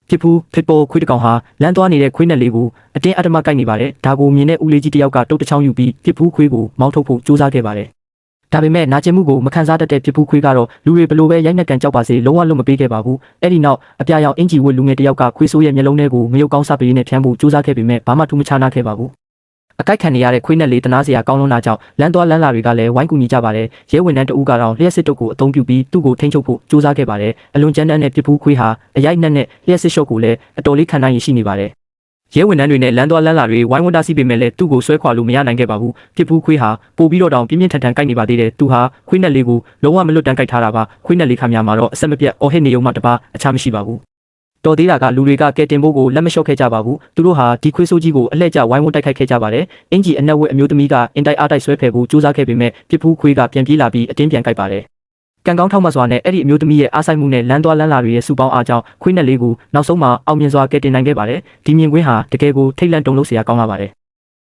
ဖြစ်ဘူးဖြစ်ပေါ်ခွေးတစ်ကောင်ဟာလမ်းသွားနေတဲ့ခွေးနဲ့လေးကိုအတင်းအဓမ္မကိုက်နေပါတယ်ဒါကိုမြင်တဲ့ဦးလေးကြီးတယောက်ကတုတ်တစ်ချောင်းယူပြီးဖြစ်ဘူးခွေးကိုမောင်းထုတ်ဖို့ကြိုးစားခဲ့ပါတယ်ဒါပေမဲ့နာကျင်မှုကိုမခံစားတတ်တဲ့ဖြစ်ဘူးခွေးကတော့လူတွေဘလို့ပဲရိုက်နှက်ကန်ကြောက်ပါစေလုံးဝလွတ်မပေးခဲ့ပါဘူးအဲ့ဒီနောက်အပြာရောင်အင်ဂျီဝတ်လူငယ်တယောက်ကခွေးဆိုးရဲ့မျက်လုံးထဲကိုငရုတ်ကောင်းစားပေးနဲ့ဖြန်းဖို့ကြိုးစားခဲ့ပေမဲ့ဘာမှထူးမခြားနာခဲ့ပါဘူးအကိုက်ခံနေရတဲ့ခွေးနဲ့လေးတနာစရာကောင်းလွန်းတာကြောင့်လမ်းသွားလမ်းလာတွေကလည်းဝိုင်းကူညီကြပါတယ်ရဲဝန်ထမ်းတဦးကတော့လျှက်စစ်တုပ်ကိုအသုံးပြုပြီးသူ့ကိုထိန်းချုပ်ဖို့ကြိုးစားခဲ့ပါတယ်အလွန်ကြမ်းတမ်းတဲ့ဖြစ်ဘူးခွေးဟာအရိုက်နှက်နဲ့လျှက်စစ်ရှော့ကိုလည်းအတော်လေးခံနိုင်ရရှိနေပါတယ်ရဲဝန်ထမ်းတွေနဲ့လမ်းသွားလမ်းလာတွေဝိုင်းဝန်းတားဆီးပေမဲ့လည်းသူ့ကိုဆွဲခွာလို့မရနိုင်ခဲ့ပါဘူးဖြစ်ဘူးခွေးဟာပို့ပြီးတော့တောင်ပြင်းပြင်းထန်ထန်ကိုက်နေပါသေးတယ်သူဟာခွေးနဲ့လေးကိုလုံးဝမလွတ်တမ်းကိုက်ထားတာပါခွေးနဲ့လေးခါများမှာတော့အဆက်မပြတ်အော်ဟစ်နေုံမှတပါအခြားမရှိပါဘူးတော်သေးတာကလူတွေကကဲတင်ဖို့ကိုလက်မလျှော့ခဲ့ကြပါဘူးသူတို့ဟာဒီခွေးဆိုးကြီးကိုအလှည့်ကျဝိုင်းဝန်းတိုက်ခိုက်ခဲ့ကြပါတယ်အင်ဂျီအနက်ဝက်အမျိုးသမီးကအင်တိုက်အားတိုက်ဆွဲဖယ်ဖို့ကြိုးစားခဲ့ပေမဲ့ဖြစ်ဘူးခွေးကပြန်ပြေးလာပြီးအတင်းပြန်ကိုက်ပါတယ်ကံကောင်းထောက်မှစွာနဲ့အဲ့ဒီအမျိုးသမီးရဲ့အားဆိုင်မှုနဲ့လမ်းသွားလမ်းလာတွေရဲ့စူပေါင်းအားကြောင့်ခွေးနဲ့လေးကိုနောက်ဆုံးမှာအောင်မြင်စွာကဲတင်နိုင်ခဲ့ပါတယ်ဒီမြင်ကွင်းဟာတကယ်ကိုထိတ်လန့်တုန်လှုပ်စရာကောင်းလာပါတယ်